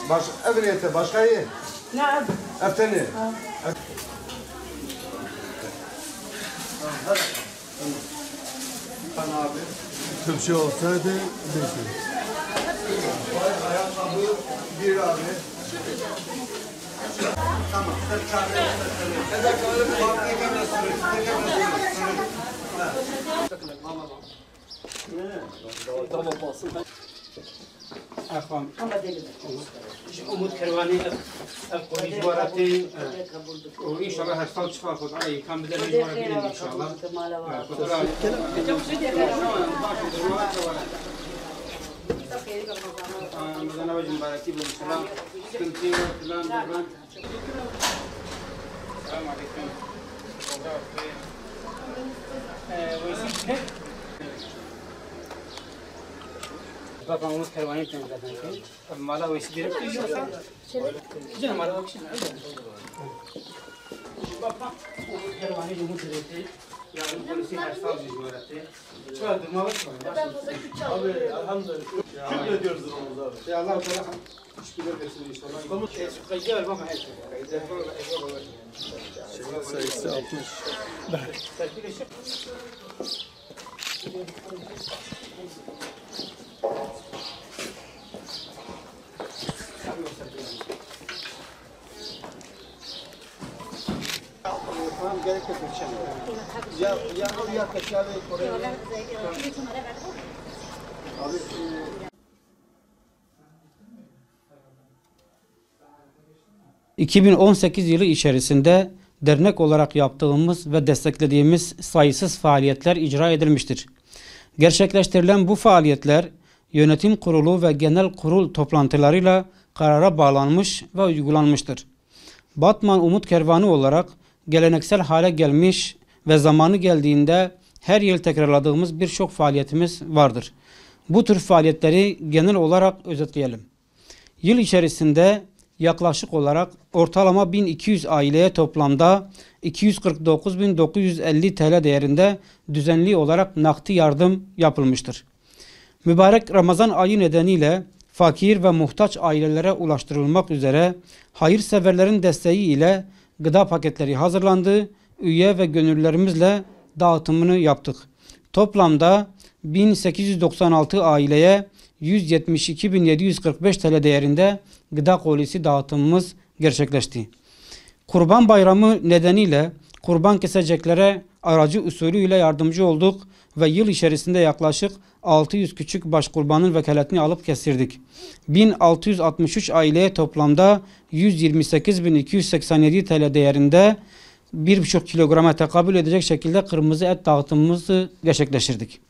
Baş evliyete başka iyi. Ne abi? Efteni. Abi. Türkçe olsaydı değilsin. Ayakkabı bir abi. Tamam. Umut Kervani mecbuarati inşallah her sal çıkar خود على كان بدل مجبورة بينا إن شاء الله. مثلا وجه مباركي بالسلام كنتي فلان فلان. السلام عليكم. ويسيك Bak Umut Kervani temizleden ki, mala vesi direkt yiyorsa, canım mala bakışın. Bak Umut Kervani Umut direkt, yarın polisi her sal mecburiyeti. Çıkar durma bak. Abi elhamdülillah. Şükür ediyoruz durumumuza abi. Ya Allah Teala şükür etsin inşallah. Umut kayıcı bak her şey. Sayısı 60. Gerek yok ya kaçağı Kore'ye. Abi 2018 yılı içerisinde dernek olarak yaptığımız ve desteklediğimiz sayısız faaliyetler icra edilmiştir. Gerçekleştirilen bu faaliyetler yönetim kurulu ve genel kurul toplantılarıyla karara bağlanmış ve uygulanmıştır. Batman Umut Kervanı olarak geleneksel hale gelmiş ve zamanı geldiğinde her yıl tekrarladığımız birçok faaliyetimiz vardır. Bu tür faaliyetleri genel olarak özetleyelim. Yıl içerisinde yaklaşık olarak ortalama 1200 aileye toplamda 249.950 TL değerinde düzenli olarak nakdi yardım yapılmıştır. Mübarek Ramazan ayı nedeniyle fakir ve muhtaç ailelere ulaştırılmak üzere hayırseverlerin desteği ile gıda paketleri hazırlandı. Üye ve gönüllülerimizle dağıtımını yaptık. Toplamda 1896 aileye 172.745 TL değerinde gıda kolisi dağıtımımız gerçekleşti. Kurban Bayramı nedeniyle kurban keseceklere aracı usulüyle yardımcı olduk ve yıl içerisinde yaklaşık 600 küçük baş kurbanın vekaletini alıp kestirdik. 1663 aileye toplamda 128.287 TL değerinde 1,5 kilograma tekabül edecek şekilde kırmızı et dağıtımımızı gerçekleştirdik.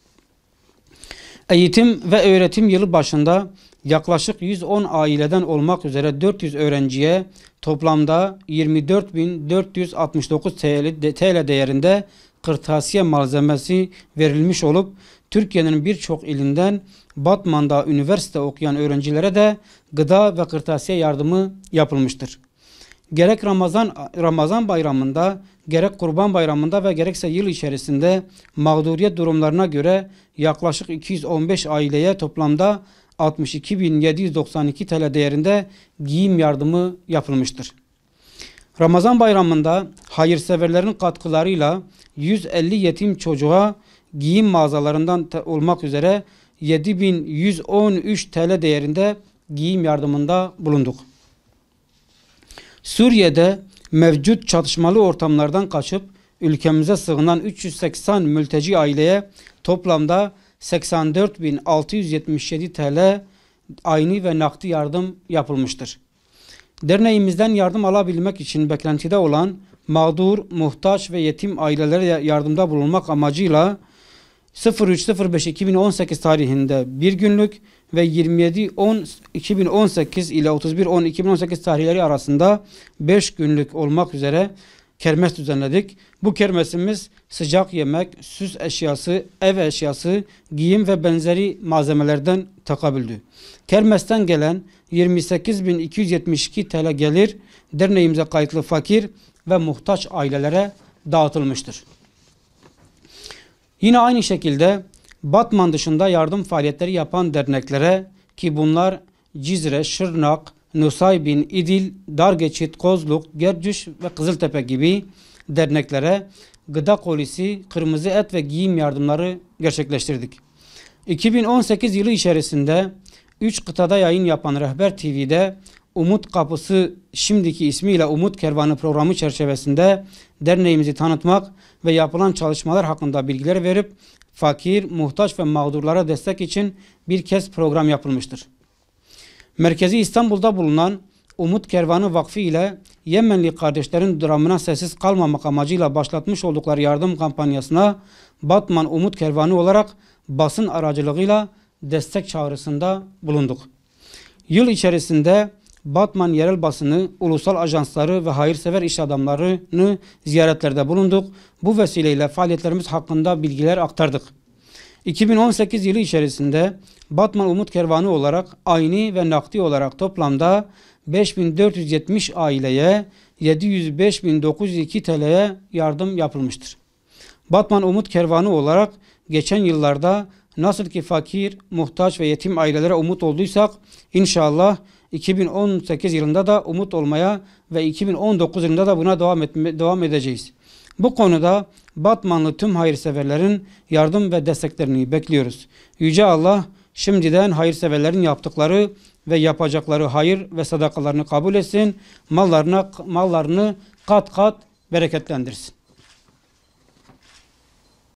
Eğitim ve öğretim yılı başında yaklaşık 110 aileden olmak üzere 400 öğrenciye toplamda 24.469 TL değerinde kırtasiye malzemesi verilmiş olup Türkiye'nin birçok ilinden Batman'da üniversite okuyan öğrencilere de gıda ve kırtasiye yardımı yapılmıştır. Gerek Ramazan bayramında, gerek Kurban Bayramında ve gerekse yıl içerisinde mağduriyet durumlarına göre yaklaşık 215 aileye toplamda 62.792 TL değerinde giyim yardımı yapılmıştır. Ramazan Bayramında hayırseverlerin katkılarıyla 150 yetim çocuğa giyim mağazalarından olmak üzere 7.113 TL değerinde giyim yardımında bulunduk. Suriye'de mevcut çatışmalı ortamlardan kaçıp ülkemize sığınan 380 mülteci aileye toplamda 84.677 TL ayni ve nakdi yardım yapılmıştır. Derneğimizden yardım alabilmek için beklentide olan mağdur, muhtaç ve yetim ailelere yardımda bulunmak amacıyla 03.05.2018 tarihinde bir günlük ve 27.10.2018 ile 31.10.2018 tarihleri arasında 5 günlük olmak üzere kermes düzenledik. Bu kermesimiz sıcak yemek, süs eşyası, ev eşyası, giyim ve benzeri malzemelerden tekabüldü. Kermesten gelen 28.272 TL gelir derneğimize kayıtlı fakir ve muhtaç ailelere dağıtılmıştır. Yine aynı şekilde Batman dışında yardım faaliyetleri yapan derneklere ki bunlar Cizre, Şırnak, Nusaybin, İdil, Dargeçit, Kozluk, Gercüş ve Kızıltepe gibi derneklere gıda kolisi, kırmızı et ve giyim yardımları gerçekleştirdik. 2018 yılı içerisinde 3 kıtada yayın yapan Rehber TV'de Umut Kapısı, şimdiki ismiyle Umut Kervanı programı çerçevesinde derneğimizi tanıtmak ve yapılan çalışmalar hakkında bilgiler verip fakir, muhtaç ve mağdurlara destek için bir kez program yapılmıştır. Merkezi İstanbul'da bulunan Umut Kervanı Vakfı ile Yemenli kardeşlerin dramına sessiz kalmamak amacıyla başlatmış oldukları yardım kampanyasına Batman Umut Kervanı olarak basın aracılığıyla destek çağrısında bulunduk. Yıl içerisinde Batman yerel basını, ulusal ajansları ve hayırsever iş adamlarını ziyaretlerde bulunduk. Bu vesileyle faaliyetlerimiz hakkında bilgiler aktardık. 2018 yılı içerisinde Batman Umut Kervanı olarak ayni ve nakdi olarak toplamda 5.470 aileye 705.902 TL'ye yardım yapılmıştır. Batman Umut Kervanı olarak geçen yıllarda nasıl ki fakir, muhtaç ve yetim ailelere umut olduysak inşallah 2018 yılında da umut olmaya ve 2019 yılında da buna devam edeceğiz. Bu konuda Batmanlı tüm hayırseverlerin yardım ve desteklerini bekliyoruz. Yüce Allah şimdiden hayırseverlerin yaptıkları ve yapacakları hayır ve sadakalarını kabul etsin. Mallarını kat kat bereketlendirsin.